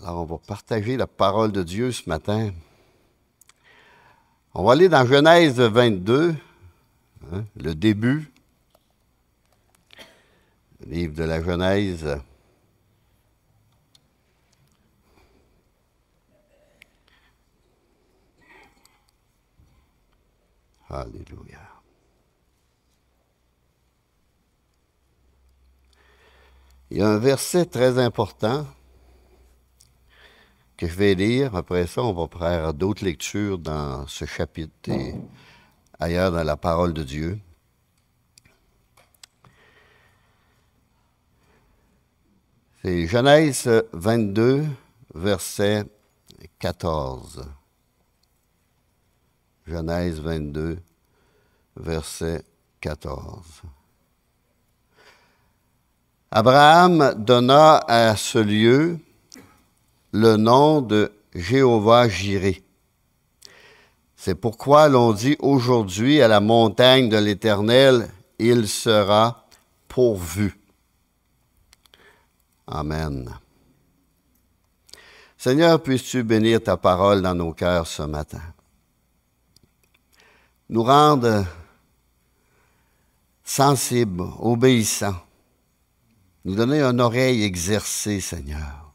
Alors, on va partager la parole de Dieu ce matin. On va aller dans Genèse 22, le début, le livre de la Genèse. Alléluia. Il y a un verset très important que je vais lire. Après ça, on va faire d'autres lectures dans ce chapitre et ailleurs dans la parole de Dieu. C'est Genèse 22, verset 14. Genèse 22, verset 14. Abraham donna à ce lieu le nom de Jéhovah-Jiré. C'est pourquoi l'on dit aujourd'hui à la montagne de l'Éternel, il sera pourvu. Amen. Seigneur, puisses-tu bénir ta parole dans nos cœurs ce matin? Nous rendre sensibles, obéissants. Nous donner une oreille exercée, Seigneur,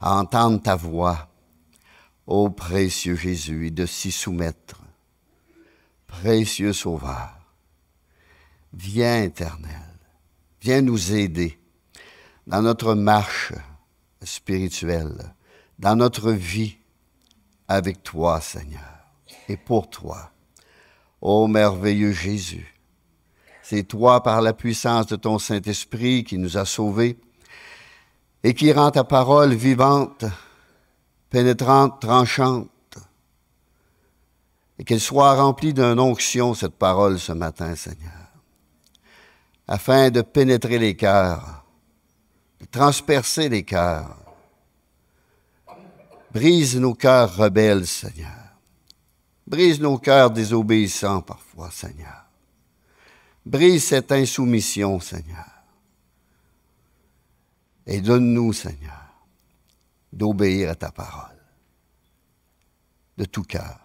à entendre ta voix, ô précieux Jésus, et de s'y soumettre. Précieux Sauveur, viens, Éternel, viens nous aider dans notre marche spirituelle, dans notre vie avec toi, Seigneur, et pour toi. Ô merveilleux Jésus, c'est toi, par la puissance de ton Saint-Esprit, qui nous a sauvés et qui rend ta parole vivante, pénétrante, tranchante, et qu'elle soit remplie d'une onction, cette parole, ce matin, Seigneur, afin de pénétrer les cœurs, de transpercer les cœurs. Brise nos cœurs rebelles, Seigneur. Brise nos cœurs désobéissants parfois, Seigneur. Brise cette insoumission, Seigneur. Et donne-nous, Seigneur, d'obéir à ta parole. De tout cœur.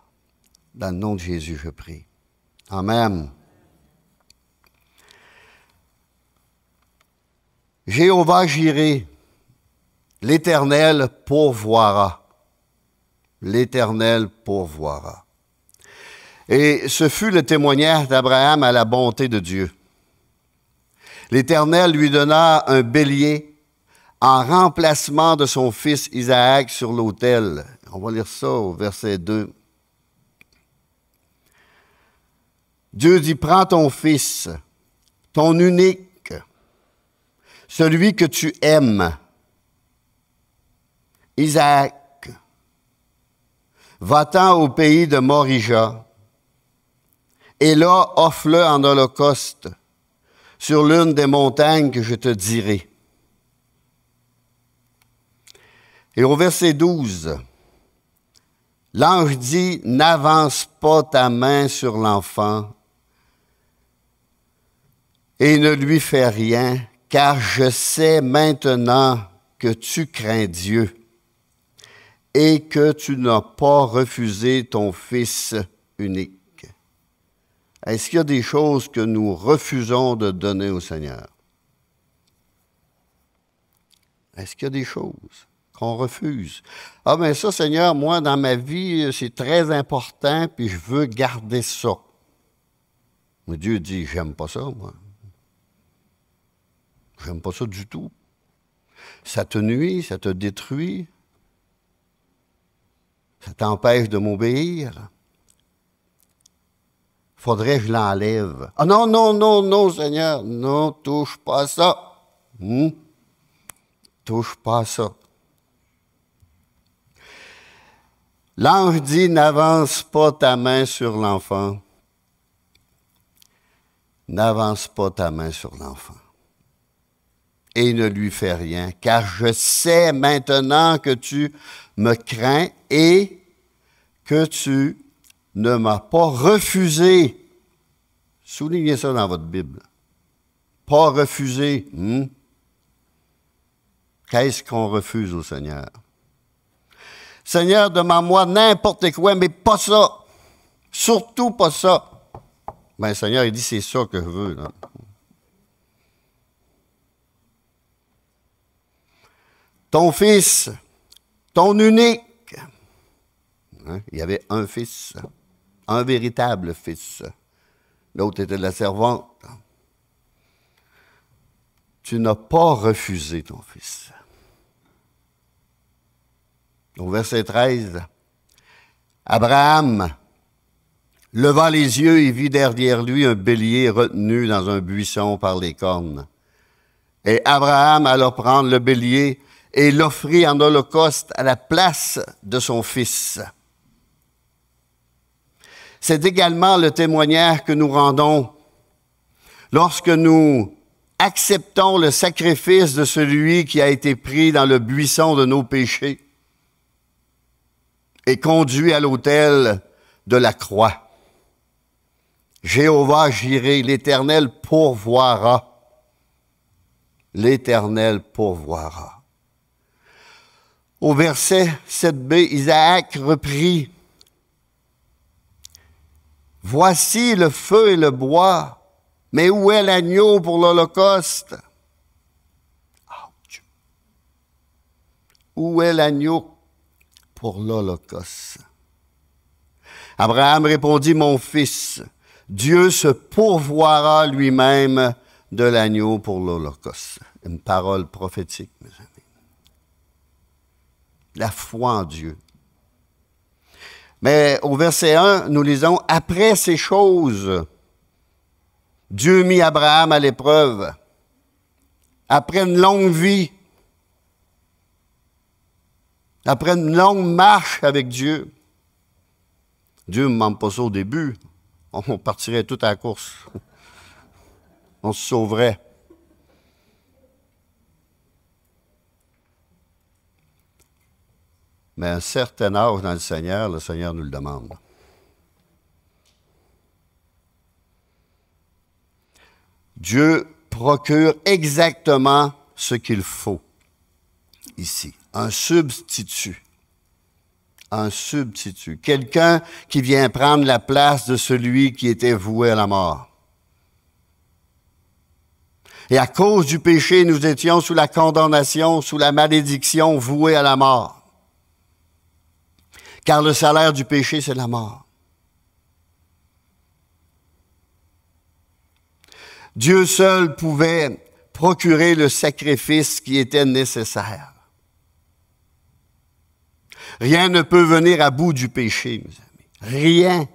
Dans le nom de Jésus, je prie. Amen. Jéhovah-Jiré, l'Éternel pourvoira. L'Éternel pourvoira. Et ce fut le témoignage d'Abraham à la bonté de Dieu. L'Éternel lui donna un bélier en remplacement de son fils Isaac sur l'autel. On va lire ça au verset 2. Dieu dit, prends ton fils, ton unique, celui que tu aimes, Isaac, va-t'en au pays de Morija, et là, offre-le en holocauste sur l'une des montagnes que je te dirai. Et au verset 12, l'ange dit, n'avance pas ta main sur l'enfant et ne lui fais rien, car je sais maintenant que tu crains Dieu et que tu n'as pas refusé ton fils unique. Est-ce qu'il y a des choses que nous refusons de donner au Seigneur? Est-ce qu'il y a des choses qu'on refuse? Ah ben ça, Seigneur, moi, dans ma vie, c'est très important, puis je veux garder ça. Mais Dieu dit, j'aime pas ça, moi. J'aime pas ça du tout. Ça te nuit, ça te détruit. Ça t'empêche de m'obéir. Faudrait que je l'enlève. Ah non, non, non, non, Seigneur. Non, touche pas à ça. Touche pas à ça. L'ange dit, n'avance pas ta main sur l'enfant. N'avance pas ta main sur l'enfant. Et ne lui fais rien, car je sais maintenant que tu me crains et que tu ne m'as pas refusé. Soulignez ça dans votre Bible. Pas refusé. Qu'est-ce qu'on refuse au Seigneur? Seigneur, demande-moi n'importe quoi, mais pas ça. Surtout pas ça. Ben, le Seigneur, il dit, c'est ça que je veux. Là. Ton fils, ton unique. Hein? Il y avait un fils, un véritable fils. L'autre était de la servante. Tu n'as pas refusé ton fils. Au verset 13, Abraham, levant les yeux, il vit derrière lui un bélier retenu dans un buisson par les cornes. Et Abraham alla prendre le bélier et l'offrit en holocauste à la place de son fils. C'est également le témoignage que nous rendons lorsque nous acceptons le sacrifice de celui qui a été pris dans le buisson de nos péchés et conduit à l'autel de la croix. Jéhovah Jireh, l'Éternel pourvoira. L'Éternel pourvoira. Au verset 7b, Isaac reprit. Voici le feu et le bois, mais où est l'agneau pour l'Holocauste? Ouch. Où est l'agneau pour l'Holocauste? Abraham répondit, mon fils, Dieu se pourvoira lui-même de l'agneau pour l'Holocauste. Une parole prophétique, mes amis. La foi en Dieu. Mais au verset 1, nous lisons, « Après ces choses, Dieu mit Abraham à l'épreuve. Après une longue vie, après une longue marche avec Dieu, Dieu ne me demande pas ça au début, on partirait tout à la course. On se sauverait. Mais à un certain âge dans le Seigneur nous le demande. Dieu procure exactement ce qu'il faut ici. Un substitut. Un substitut. Quelqu'un qui vient prendre la place de celui qui était voué à la mort. Et à cause du péché, nous étions sous la condamnation, sous la malédiction, voués à la mort. Car le salaire du péché, c'est la mort. Dieu seul pouvait procurer le sacrifice qui était nécessaire. Rien ne peut venir à bout du péché, mes amis. Rien.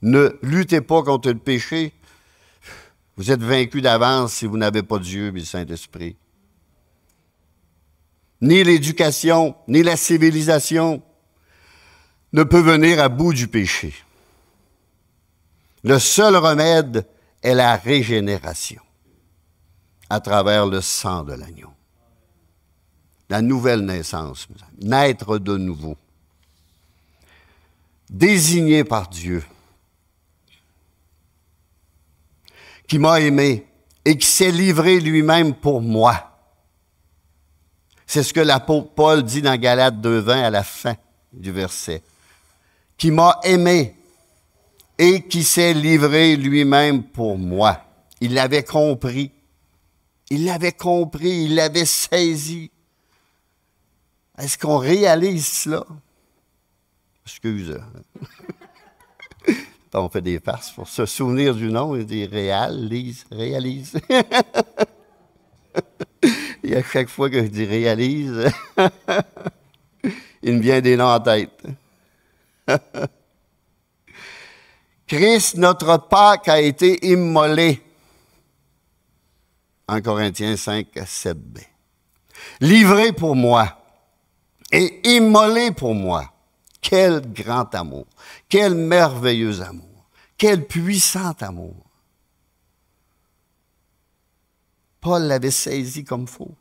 Ne luttez pas contre le péché. Vous êtes vaincus d'avance si vous n'avez pas Dieu et le Saint-Esprit. Ni l'éducation, ni la civilisation ne peut venir à bout du péché. Le seul remède est la régénération à travers le sang de l'agneau. La nouvelle naissance, naître de nouveau. Désigné par Dieu, qui m'a aimé et qui s'est livré lui-même pour moi. C'est ce que l'apôtre Paul dit dans Galates 2:20 à la fin du verset. Qui m'a aimé et qui s'est livré lui-même pour moi. Il l'avait compris. Il l'avait compris, il l'avait saisi. Est-ce qu'on réalise cela? Excuse. On fait des farces pour se souvenir du nom et dire réalise. Et à chaque fois que je dis réalise, il me vient des noms en tête. Christ, notre Pâque, a été immolé. 1 Corinthiens 5, 7b. Livré pour moi et immolé pour moi. Quel grand amour, quel merveilleux amour, quel puissant amour. Paul l'avait saisi comme faux.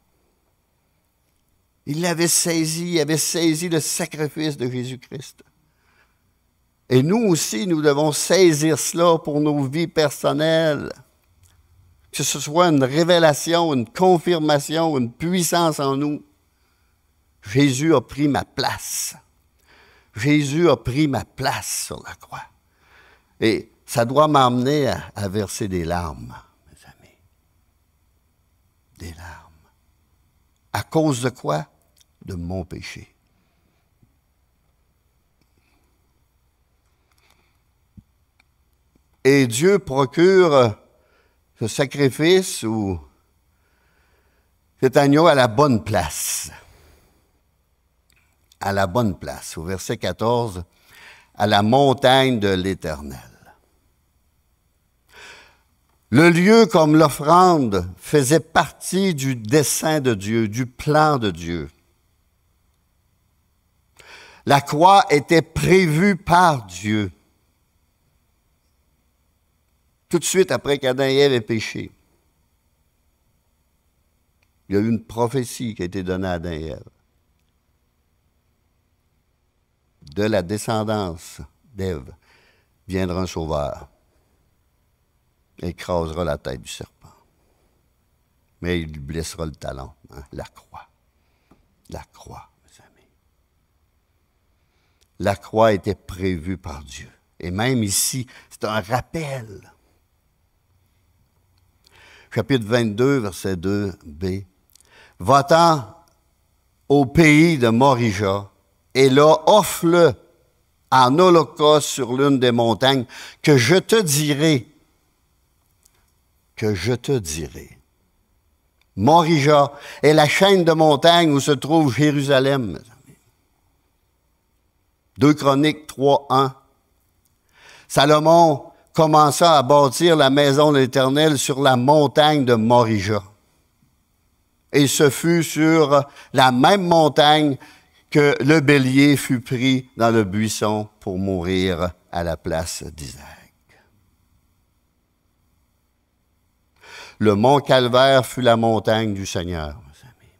Il l'avait saisi, il avait saisi le sacrifice de Jésus-Christ. Et nous aussi, nous devons saisir cela pour nos vies personnelles. Que ce soit une révélation, une confirmation, une puissance en nous. Jésus a pris ma place. Jésus a pris ma place sur la croix. Et ça doit m'amener à verser des larmes, mes amis. Des larmes. À cause de quoi? De mon péché. Et Dieu procure ce sacrifice ou cet agneau à la bonne place. À la bonne place. Au verset 14, à la montagne de l'Éternel. Le lieu comme l'offrande faisait partie du dessein de Dieu, du plan de Dieu. La croix était prévue par Dieu. Tout de suite après qu'Adam et Ève aient péché. Il y a eu une prophétie qui a été donnée à Adam et Ève. De la descendance d'Ève viendra un sauveur. Il écrasera la tête du serpent. Mais il lui blessera le talon. Hein? La croix. La croix, mes amis. La croix était prévue par Dieu. Et même ici, c'est un rappel. Chapitre 22, verset 2b. Va-t'en au pays de Morija, et là, offre-le en holocauste sur l'une des montagnes, que je te dirai. Que je te dirai. Morija est la chaîne de montagnes où se trouve Jérusalem, mes amis. 2 Chroniques 3:1. Salomon commença à bâtir la maison de l'Éternel sur la montagne de Morija. Et ce fut sur la même montagne que le bélier fut pris dans le buisson pour mourir à la place d'Isaac. Le mont Calvaire fut la montagne du Seigneur, mes amis.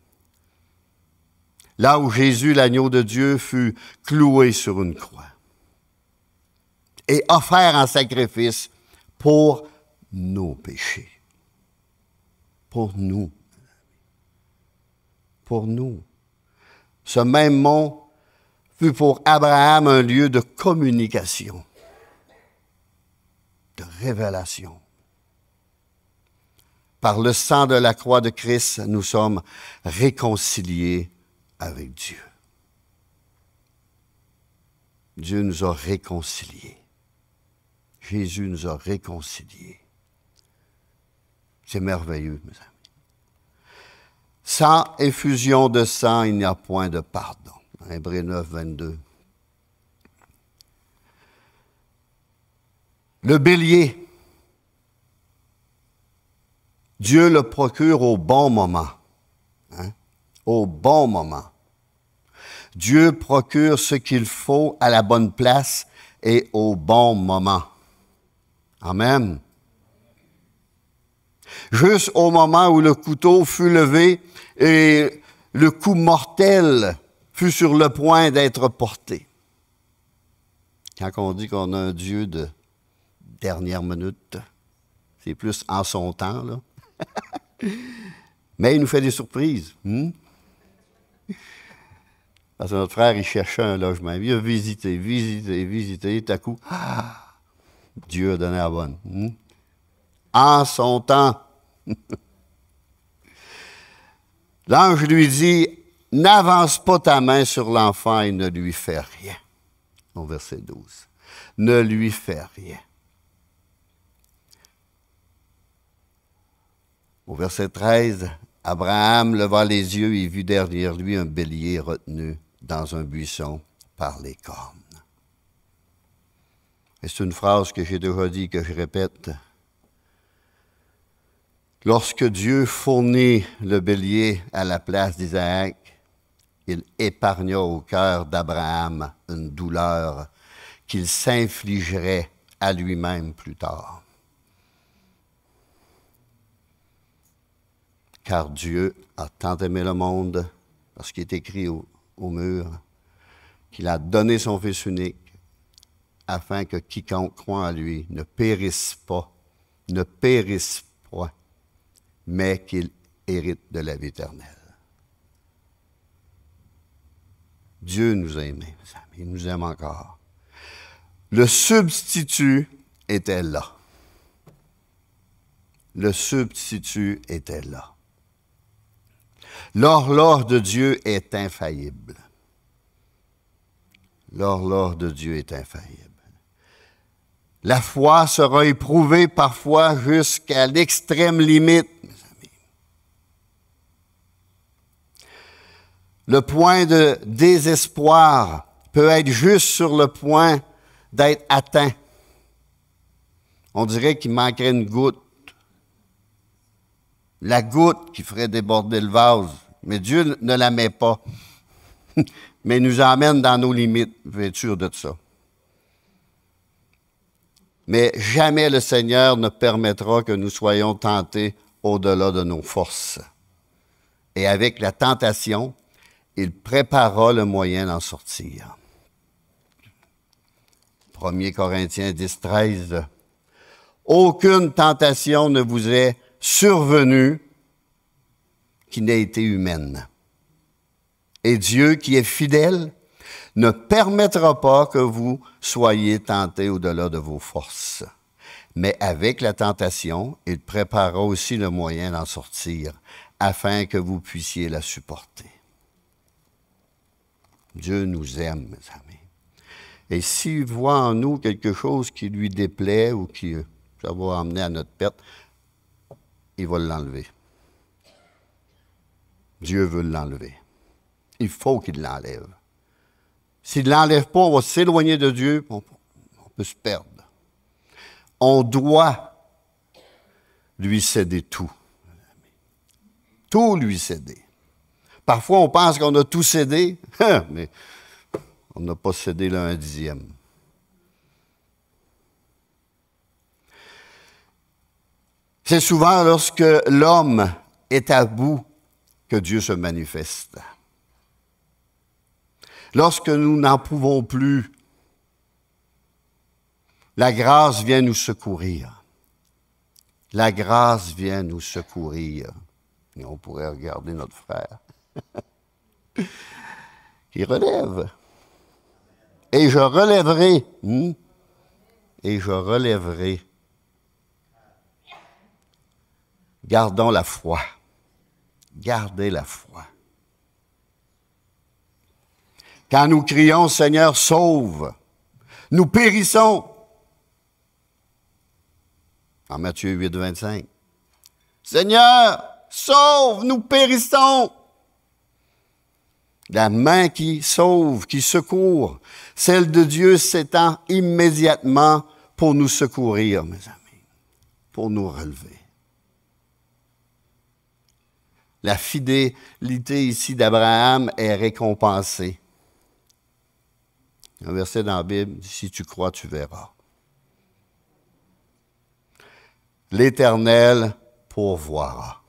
Là où Jésus, l'agneau de Dieu, fut cloué sur une croix et offert en sacrifice pour nos péchés. Pour nous. Pour nous. Ce même mont fut pour Abraham un lieu de communication, de révélation. Par le sang de la croix de Christ, nous sommes réconciliés avec Dieu. Dieu nous a réconciliés. Jésus nous a réconciliés. C'est merveilleux, mes amis. Sans effusion de sang, il n'y a point de pardon. Hébreux 9, 22. Le bélier, Dieu le procure au bon moment. Hein? Au bon moment. Dieu procure ce qu'il faut à la bonne place et au bon moment. Amen. Juste au moment où le couteau fut levé et le coup mortel fut sur le point d'être porté. Quand on dit qu'on a un Dieu de dernière minute, c'est plus en son temps, là. Mais il nous fait des surprises. Parce que notre frère, il cherchait un logement. Il a visité, tout à coup, Dieu a donné la bonne. En son temps. L'ange lui dit, n'avance pas ta main sur l'enfant et ne lui fais rien. Au verset 12. Ne lui fais rien. Au verset 13, Abraham leva les yeux et vit derrière lui un bélier retenu dans un buisson par les cornes. Et c'est une phrase que j'ai déjà dit, que je répète. Lorsque Dieu fournit le bélier à la place d'Isaac, il épargna au cœur d'Abraham une douleur qu'il s'infligerait à lui-même plus tard. Car Dieu a tant aimé le monde, parce qu'il est écrit au mur, qu'il a donné son Fils unique, afin que quiconque croit en lui ne périsse pas, mais qu'il hérite de la vie éternelle. Dieu nous a aimés, mes amis. Il nous aime encore. Le substitut était là. Le substitut était là. L'horloge de Dieu est infaillible. L'horloge de Dieu est infaillible. La foi sera éprouvée parfois jusqu'à l'extrême limite, mes amis. Le point de désespoir peut être juste sur le point d'être atteint. On dirait qu'il manquerait une goutte. La goutte qui ferait déborder le vase. Mais Dieu ne la met pas. Mais il nous emmène dans nos limites. Vous êtes sûr de ça. Mais jamais le Seigneur ne permettra que nous soyons tentés au-delà de nos forces. Et avec la tentation, il préparera le moyen d'en sortir. 1 Corinthiens 10, 13. Aucune tentation ne vous est survenue qui n'ait été humaine. Et Dieu, qui est fidèle, ne permettra pas que vous soyez tentés au-delà de vos forces. Mais avec la tentation, il préparera aussi le moyen d'en sortir, afin que vous puissiez la supporter. Dieu nous aime, mes amis. Et s'il voit en nous quelque chose qui lui déplaît ou qui ça va emmener à notre perte, il va l'enlever. Dieu veut l'enlever. Il faut qu'il l'enlève. S'il ne l'enlève pas, on va s'éloigner de Dieu, on peut se perdre. On doit lui céder tout. Tout lui céder. Parfois, on pense qu'on a tout cédé, mais on n'a pas cédé là un dixième. C'est souvent lorsque l'homme est à bout que Dieu se manifeste. Lorsque nous n'en pouvons plus, la grâce vient nous secourir. La grâce vient nous secourir. Et on pourrait regarder notre frère qui relève. Et je relèverai. Et je relèverai. Gardons la foi. Gardez la foi. Quand nous crions, Seigneur, sauve, nous périssons. En Matthieu 8, 25. Seigneur, sauve, nous périssons. La main qui sauve, qui secourt, celle de Dieu s'étend immédiatement pour nous secourir, mes amis, pour nous relever. La fidélité ici d'Abraham est récompensée. Un verset dans la Bible, « Si tu crois, tu verras. » L'Éternel pourvoira.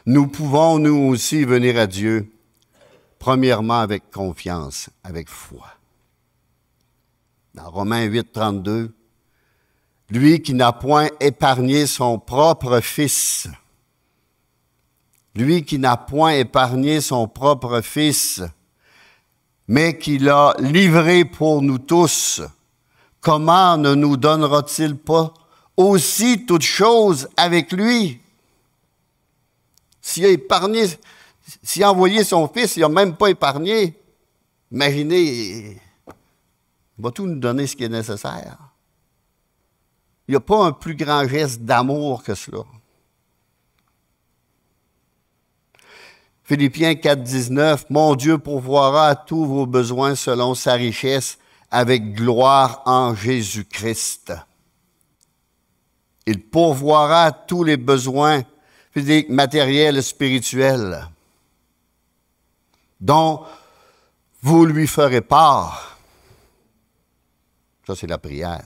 Nous pouvons, nous aussi, venir à Dieu, premièrement avec confiance, avec foi. Dans Romains 8, 32, « Lui qui n'a point épargné son propre Fils, lui qui n'a point épargné son propre Fils, mais qui l'a livré pour nous tous, comment ne nous donnera-t-il pas aussi toutes choses avec lui? » S'il a épargné, s'il a envoyé son Fils, il n'a même pas épargné. Imaginez, il va tout nous donner ce qui est nécessaire. Il n'y a pas un plus grand geste d'amour que cela. Philippiens 4, 19, « Mon Dieu pourvoira à tous vos besoins selon sa richesse, avec gloire en Jésus-Christ. » Il pourvoira à tous les besoins physiques, matériels et spirituels dont vous lui ferez part. Ça, c'est la prière.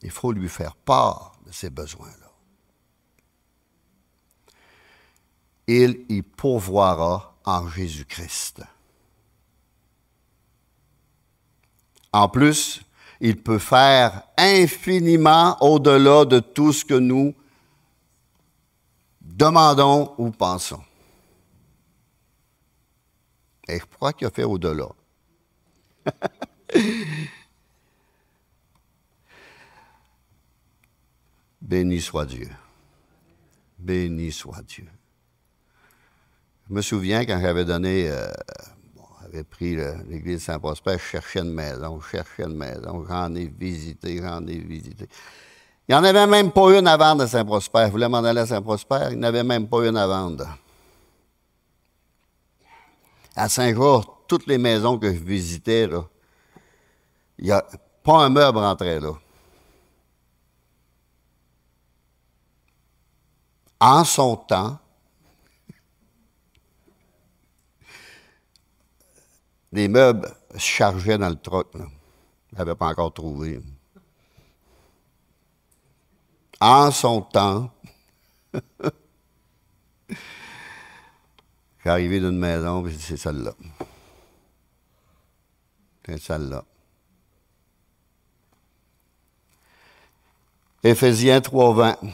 Il faut lui faire part de ces besoins-là. Il y pourvoira en Jésus-Christ. En plus, il peut faire infiniment au-delà de tout ce que nous demandons ou pensons. Et je crois qu'il a fait au-delà. Béni soit Dieu. Béni soit Dieu. Je me souviens quand j'avais donné, j'avais pris l'église Saint-Prosper, je cherchais une maison, j'en ai visité. Il n'y en avait même pas une à vendre à Saint-Prosper. Je voulais m'en aller à Saint-Prosper, il n'y en avait même pas une à vendre. À Saint-Georges, toutes les maisons que je visitais, là, il n'y a pas un meuble rentrait là. En son temps, les meubles se chargeaient dans le troc. Je ne l'avais pas encore trouvé. En son temps, j'ai arrivé d'une maison, puis j'ai dit, c'est celle-là. C'est celle-là. Éphésiens 3:20.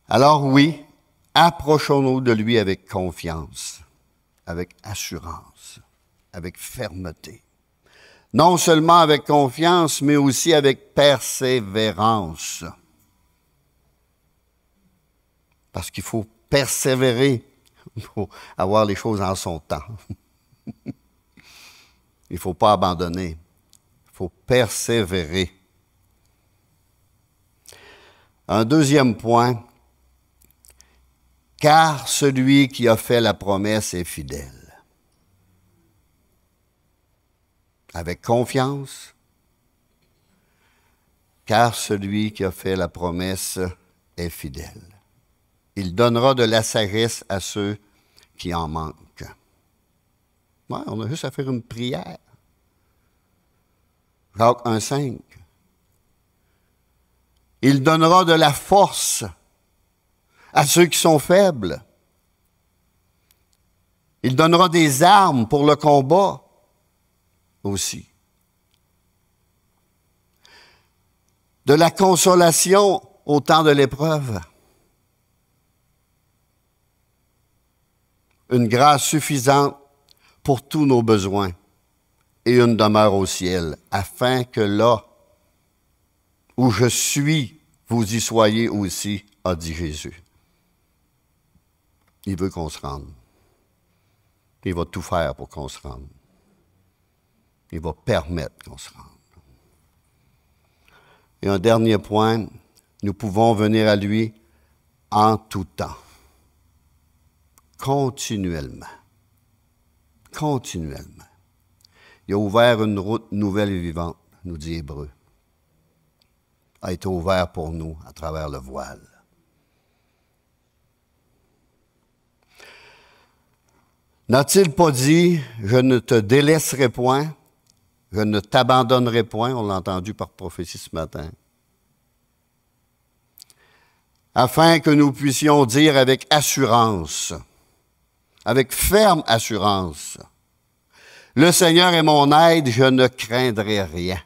Alors oui, approchons-nous de lui avec confiance, avec assurance, avec fermeté. Non seulement avec confiance, mais aussi avec persévérance. Parce qu'il faut persévérer, il faut avoir les choses en son temps. Il ne faut pas abandonner, il faut persévérer. Un deuxième point, car celui qui a fait la promesse est fidèle. Avec confiance, car celui qui a fait la promesse est fidèle. Il donnera de la sagesse à ceux qui en manquent. Ouais, on a juste à faire une prière. Jacques 1,5. Il donnera de la force à ceux qui sont faibles. Il donnera des armes pour le combat aussi. De la consolation au temps de l'épreuve. Une grâce suffisante pour tous nos besoins et une demeure au ciel, afin que là où je suis, vous y soyez aussi, a dit Jésus. Il veut qu'on se rende. Il va tout faire pour qu'on se rende. Il va permettre qu'on se rende. Et un dernier point, nous pouvons venir à lui en tout temps. Continuellement. Continuellement. Il a ouvert une route nouvelle et vivante, nous dit Hébreu. A été ouvert pour nous à travers le voile. N'a-t-il pas dit, je ne te délaisserai point, je ne t'abandonnerai point, on l'a entendu par prophétie ce matin, afin que nous puissions dire avec assurance, avec ferme assurance, le Seigneur est mon aide, je ne craindrai rien.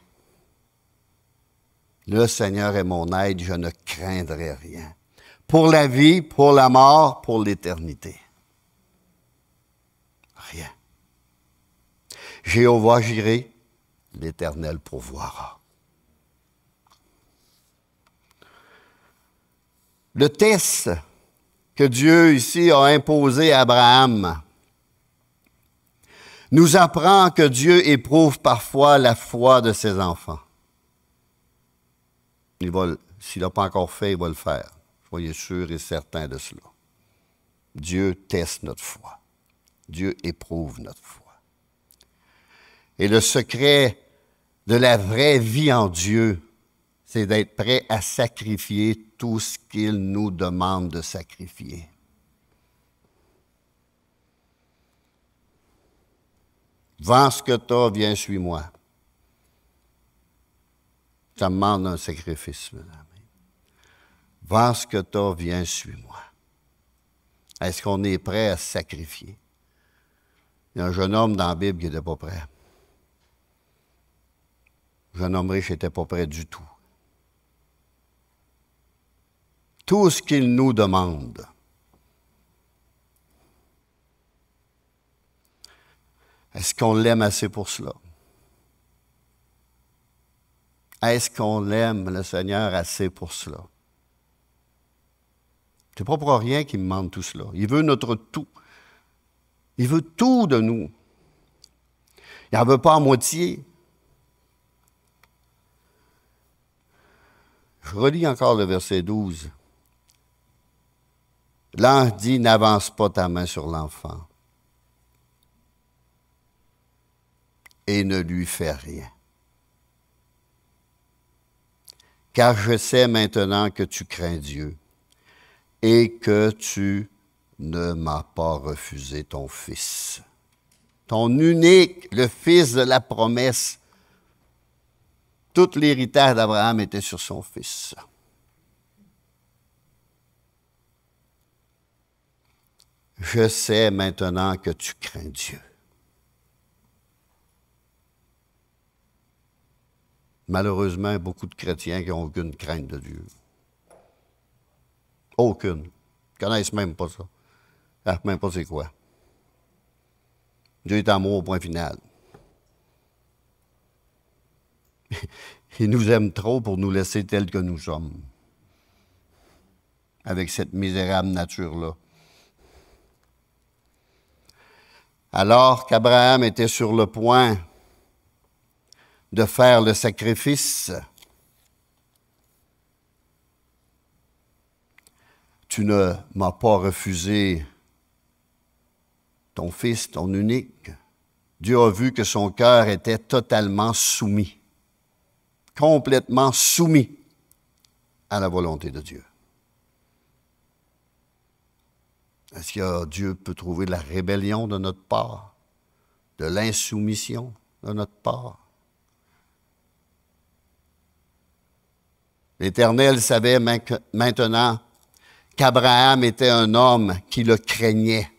Le Seigneur est mon aide, je ne craindrai rien. Pour la vie, pour la mort, pour l'éternité. Rien. Jéhovah jiré, l'Éternel pourvoira. Le test que Dieu ici a imposé à Abraham nous apprend que Dieu éprouve parfois la foi de ses enfants. S'il n'a pas encore fait, il va le faire. Soyez sûrs et certains de cela. Dieu teste notre foi. Dieu éprouve notre foi. Et le secret de la vraie vie en Dieu, c'est d'être prêt à sacrifier tout ce qu'il nous demande de sacrifier. Vends ce que tu as, viens, suis-moi. Ça me demande un sacrifice, mesdames. Vends ce que tu as, viens, suis-moi. Est-ce qu'on est prêt à se sacrifier? Il y a un jeune homme dans la Bible qui n'était pas prêt. Un jeune homme riche n'était pas prêt du tout. Tout ce qu'il nous demande, Est-ce qu'on l'aime assez pour cela? Est-ce qu'on aime le Seigneur assez pour cela? C'est pas pour rien qu'il me demande tout cela. Il veut notre tout. Il veut tout de nous. Il n'en veut pas à moitié. Je relis encore le verset 12. L'ange dit, n'avance pas ta main sur l'enfant et ne lui fais rien. Car je sais maintenant que tu crains Dieu et que tu ne m'as pas refusé ton fils. Ton unique, le fils de la promesse. Tout l'héritage d'Abraham était sur son fils. Je sais maintenant que tu crains Dieu. Malheureusement, beaucoup de chrétiens qui n'ont aucune crainte de Dieu. Aucune. Ils ne connaissent même pas ça. Ils ne savent même pas c'est quoi. Dieu est amour au point final. Il nous aime trop pour nous laisser tels que nous sommes. Avec cette misérable nature-là. Alors qu'Abraham était sur le point de faire le sacrifice, tu ne m'as pas refusé ton fils, ton unique. Dieu a vu que son cœur était totalement soumis, complètement soumis à la volonté de Dieu. Est-ce que Dieu peut trouver de la rébellion de notre part, de l'insoumission de notre part? L'Éternel savait maintenant qu'Abraham était un homme qui le craignait,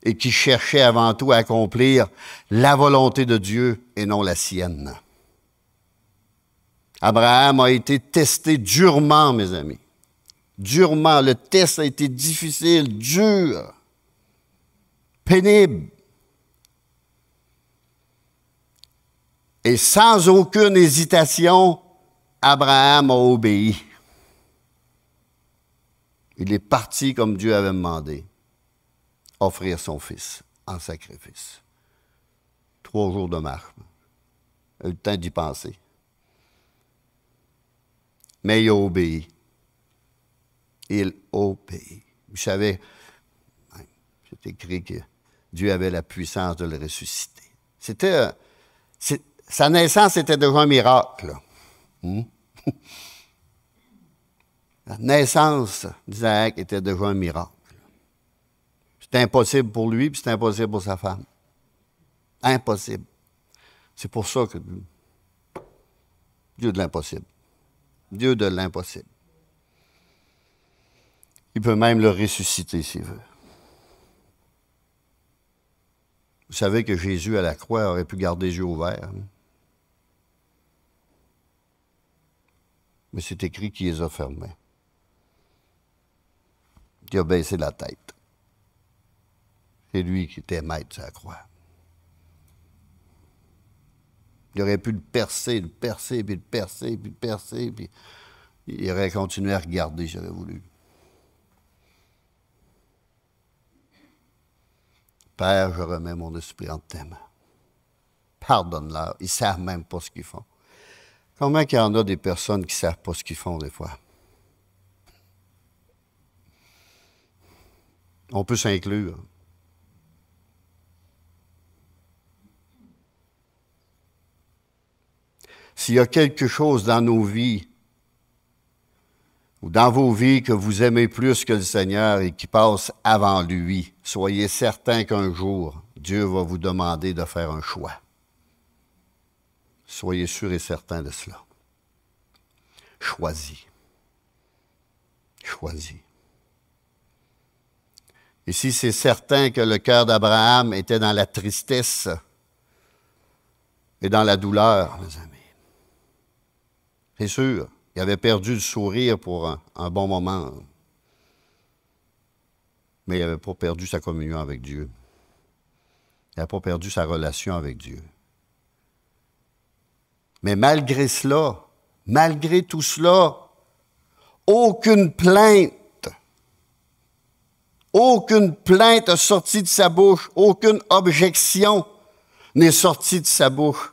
et qui cherchait avant tout à accomplir la volonté de Dieu et non la sienne. Abraham a été testé durement, mes amis. Durement. Le test a été difficile, dur, pénible. Et sans aucune hésitation, Abraham a obéi. Il est parti comme Dieu avait demandé, offrir son fils en sacrifice. 3 jours de marche. Il a eu le temps d'y penser. Mais il a obéi. Il obéit. Vous savez, c'est écrit que Dieu avait la puissance de le ressusciter. Sa naissance était déjà un miracle. La naissance d'Isaac était déjà un miracle. C'était impossible pour lui, puis c'était impossible pour sa femme. Impossible. C'est pour ça que Dieu de l'impossible. Dieu de l'impossible. Il peut même le ressusciter s'il veut. Vous savez que Jésus à la croix aurait pu garder les yeux ouverts. Mais c'est écrit qu'il les a fermés. Il a baissé la tête. C'est lui qui était maître sur la croix. Il aurait pu le percer, puis il aurait continué à regarder, j'aurais voulu. Père, je remets mon esprit entre tes mains. Pardonne-leur. Ils ne savent même pas ce qu'ils font. Combien qu'il y en a des personnes qui ne savent pas ce qu'ils font des fois? On peut s'inclure. S'il y a quelque chose dans nos vies ou dans vos vies que vous aimez plus que le Seigneur et qui passe avant lui, soyez certains qu'un jour, Dieu va vous demander de faire un choix. Soyez sûrs et certains de cela. Choisis. Choisis. Et si c'est certain que le cœur d'Abraham était dans la tristesse et dans la douleur, mes amis, c'est sûr, il avait perdu le sourire pour un bon moment. Mais il n'avait pas perdu sa communion avec Dieu. Il n'avait pas perdu sa relation avec Dieu. Mais malgré cela, malgré tout cela, aucune plainte a sorti de sa bouche, aucune objection n'est sortie de sa bouche.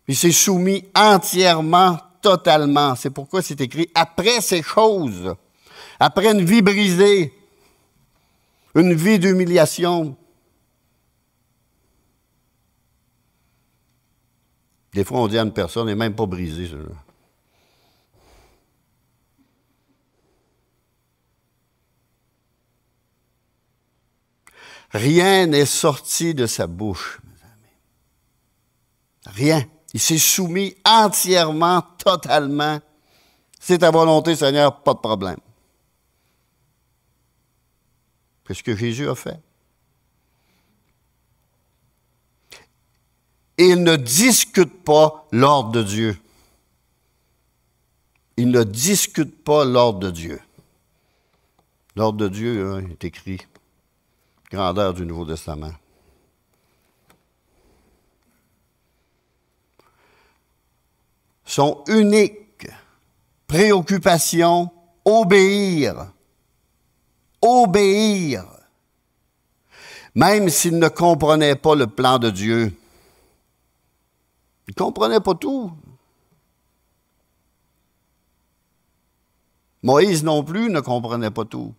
Il s'est soumis entièrement, totalement. C'est pourquoi c'est écrit, après ces choses, après une vie brisée, une vie d'humiliation. Des fois, on dit à une personne, elle n'est même pas brisée, ça. Rien n'est sorti de sa bouche, mes amis. Rien. Il s'est soumis entièrement, totalement. C'est ta volonté, Seigneur, pas de problème. C'est ce que Jésus a fait. Il ne discute pas l'ordre de Dieu. Il ne discute pas l'ordre de Dieu. L'ordre de Dieu est écrit. Grandeur du Nouveau Testament. Son unique préoccupation, obéir. Obéir. Même s'il ne comprenait pas le plan de Dieu. Il ne comprenait pas tout. Moïse non plus ne comprenait pas tout.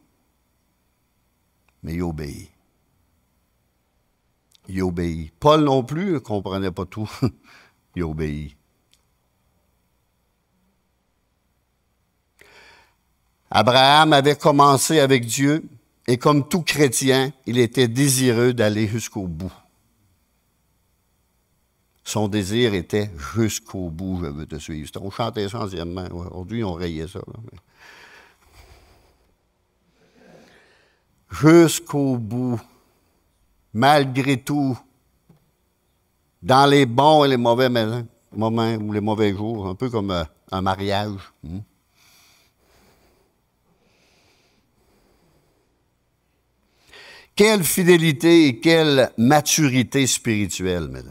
Mais il obéit. Il obéit. Paul non plus ne comprenait pas tout. Il obéit. Abraham avait commencé avec Dieu et comme tout chrétien, il était désireux d'aller jusqu'au bout. Son désir était jusqu'au bout, je veux te suivre. On chantait ça anciennement. Aujourd'hui, on rayait ça. Là. Jusqu'au bout, malgré tout, dans les bons et les mauvais moments ou les mauvais jours, un peu comme un mariage. Quelle fidélité et quelle maturité spirituelle, mes amis.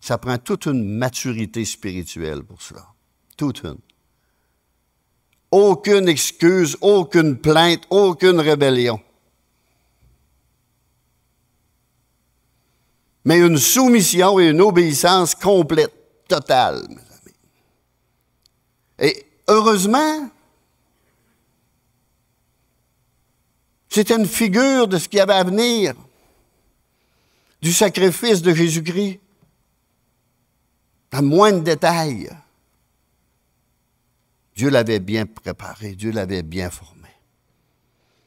Ça prend toute une maturité spirituelle pour cela. Toute une. Aucune excuse, aucune plainte, aucune rébellion. Mais une soumission et une obéissance complète, totale, mes amis. Et heureusement, c'était une figure de ce qui avait à venir, du sacrifice de Jésus-Christ. Dans moins de détails. Dieu l'avait bien préparé, Dieu l'avait bien formé.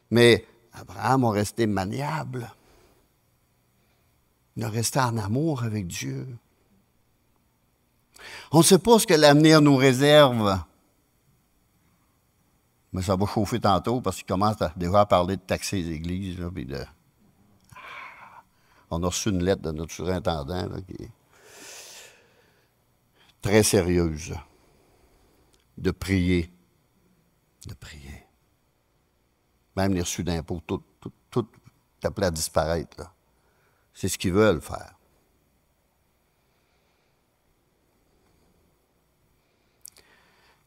Mais Abraham a resté maniable. Il a resté en amour avec Dieu. On ne sait pas ce que l'avenir nous réserve. Mais ça va chauffer tantôt parce qu'il commence déjà à parler de taxer les églises. Là, puis on a reçu une lettre de notre surintendant là, qui est très sérieuse. De prier. De prier. Même les reçus d'impôts, tout appelé à disparaître. Là. C'est ce qu'ils veulent faire.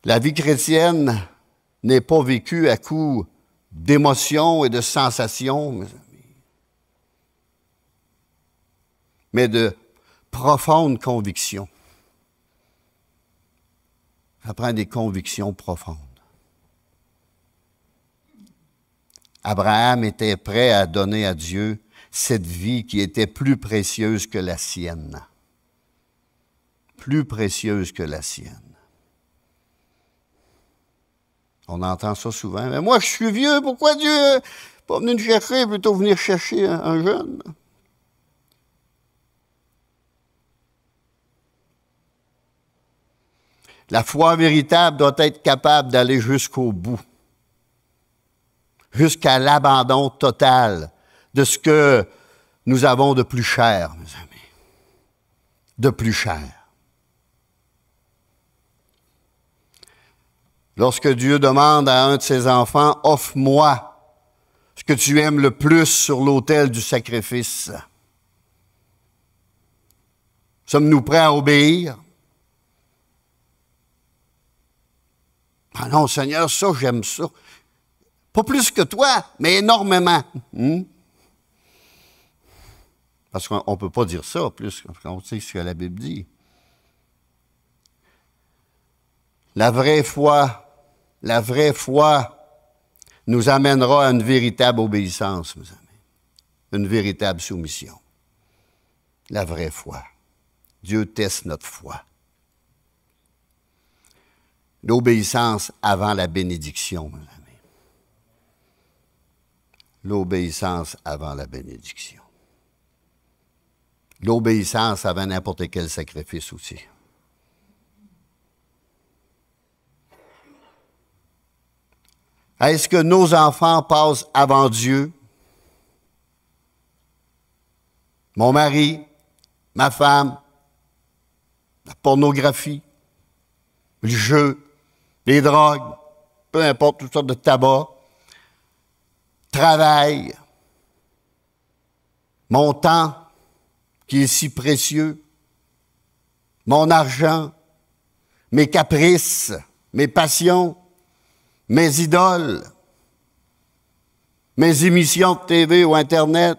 La vie chrétienne n'est pas vécue à coup d'émotions et de sensations, mes amis, mais de profondes convictions. Ça prend des convictions profondes. Abraham était prêt à donner à Dieu cette vie qui était plus précieuse que la sienne. Plus précieuse que la sienne. On entend ça souvent. Mais moi, je suis vieux, pourquoi Dieu n'est pas venu nous chercher, plutôt venir chercher un jeune? La foi véritable doit être capable d'aller jusqu'au bout, jusqu'à l'abandon total de ce que nous avons de plus cher, mes amis. De plus cher. Lorsque Dieu demande à un de ses enfants, « Offre-moi ce que tu aimes le plus sur l'autel du sacrifice? Sommes-nous prêts à obéir? Ah non, Seigneur, ça, j'aime ça. Pas plus que toi, mais énormément. Parce qu'on ne peut pas dire ça, plus qu'on sait ce que la Bible dit. La vraie foi nous amènera à une véritable obéissance, mes amis. Une véritable soumission. La vraie foi. Dieu teste notre foi. L'obéissance avant la bénédiction, mes amis. L'obéissance avant la bénédiction. L'obéissance avant n'importe quel sacrifice aussi. Est-ce que nos enfants passent avant Dieu? Mon mari, ma femme, la pornographie, le jeu, les drogues, peu importe, toutes sortes de tabac, travail, mon temps qui est si précieux, mon argent, mes caprices, mes passions, mes idoles, mes émissions de TV ou Internet,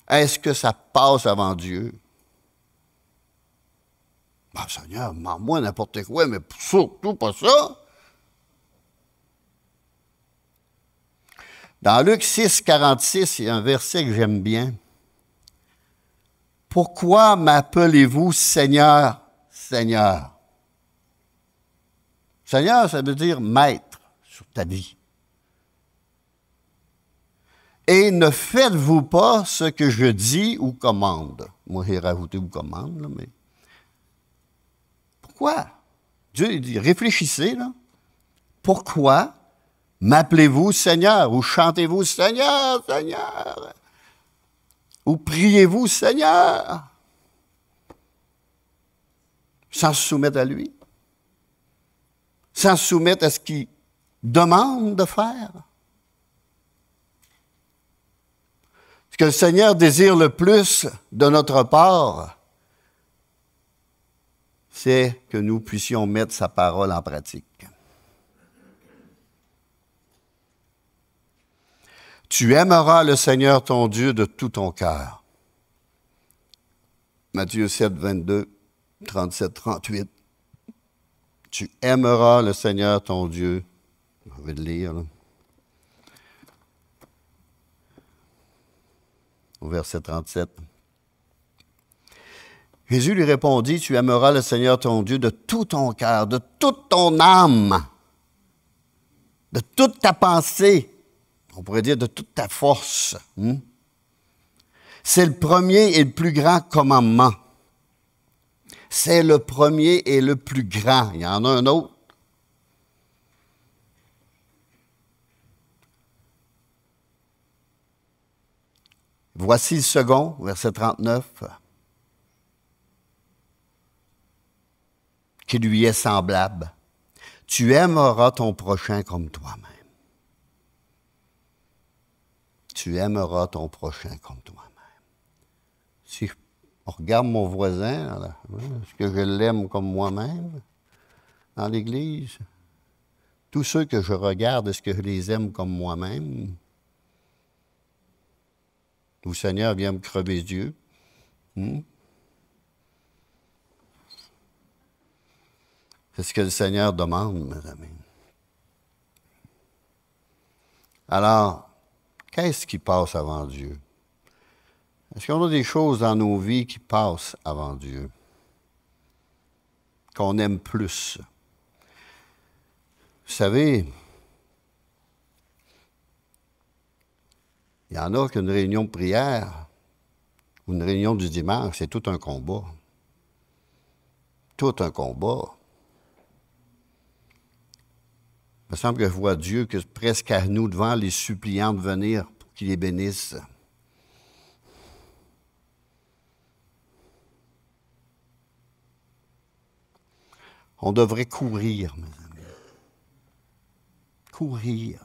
est-ce que ça passe avant Dieu? Ben, Seigneur, moi n'importe quoi, mais surtout pas ça. Dans Luc 6, 46, il y a un verset que j'aime bien. Pourquoi m'appelez-vous Seigneur, Seigneur? Seigneur, ça veut dire maître sur ta vie. Et ne faites-vous pas ce que je dis ou commande. Moi, j'ai rajouté ou commande, là, mais... Pourquoi? Dieu dit, réfléchissez, là. Pourquoi m'appelez-vous Seigneur? Ou chantez-vous Seigneur, Seigneur? Ou priez-vous Seigneur? Sans se soumettre à lui? Sans se soumettre à ce qu'il demande de faire? Ce que le Seigneur désire le plus de notre part, c'est que nous puissions mettre sa parole en pratique. Tu aimeras le Seigneur ton Dieu de tout ton cœur. Matthieu 7, 22, 37, 38. Tu aimeras le Seigneur ton Dieu. Je vais le lire, là. Au verset 37. Jésus lui répondit, tu aimeras le Seigneur ton Dieu de tout ton cœur, de toute ton âme, de toute ta pensée, on pourrait dire de toute ta force. C'est le premier et le plus grand commandement. C'est le premier et le plus grand. Il y en a un autre. Voici le second, verset 39, qui lui est semblable. Tu aimeras ton prochain comme toi-même. Tu aimeras ton prochain comme toi-même. Si on regarde mon voisin, là, est-ce que je l'aime comme moi-même dans l'Église? Tous ceux que je regarde, est-ce que je les aime comme moi-même? Ou Seigneur vient me crever les yeux? C'est ce que le Seigneur demande, mes amis. Alors, qu'est-ce qui passe avant Dieu? Est-ce qu'on a des choses dans nos vies qui passent avant Dieu? Qu'on aime plus? Vous savez, il y en a qu'une réunion de prière ou une réunion du dimanche, c'est tout un combat. Tout un combat. Il me semble que je vois Dieu que presque à nous devant les suppliants de venir pour qu'il les bénisse. On devrait courir, mes amis. Courir.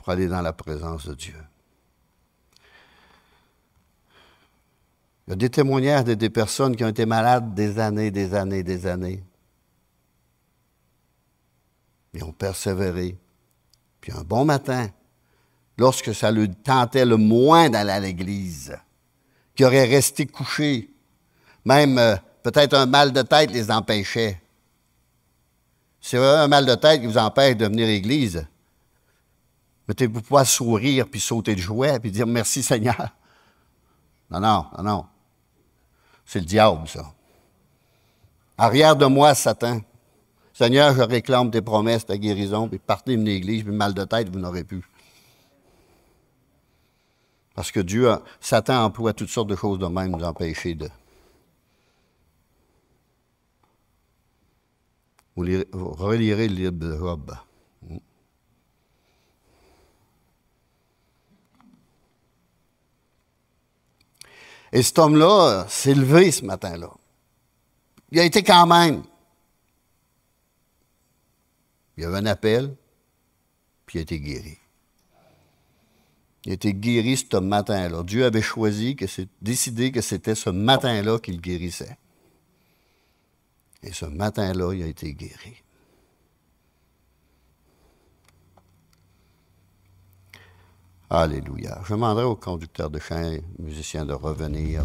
pour aller dans la présence de Dieu. Il y a des témoignages de des personnes qui ont été malades des années. Ils ont persévéré. Puis un bon matin, lorsque ça leur tentait le moins d'aller à l'église, qui auraient resté couchés, même peut-être un mal de tête les empêchait. C'est un mal de tête qui vous empêche de venir à l'église. Mettez-vous pas à sourire, puis sauter de joie, puis dire merci Seigneur. Non. C'est le diable, ça. Arrière de moi, Satan. Seigneur, je réclame tes promesses, ta guérison, puis partez de l'église, puis mal de tête, vous n'aurez plus. Parce que Satan emploie toutes sortes de choses de même, nous empêcher de... Vous relirez le livre de Job. Et cet homme-là s'est levé ce matin-là. Il a été quand même. Il y avait un appel, puis il a été guéri. Il a été guéri ce matin-là. Dieu avait décidé que c'était ce matin-là qu'il guérissait. Et ce matin-là, il a été guéri. Alléluia. Je demanderai au conducteur de chant, musicien, de revenir.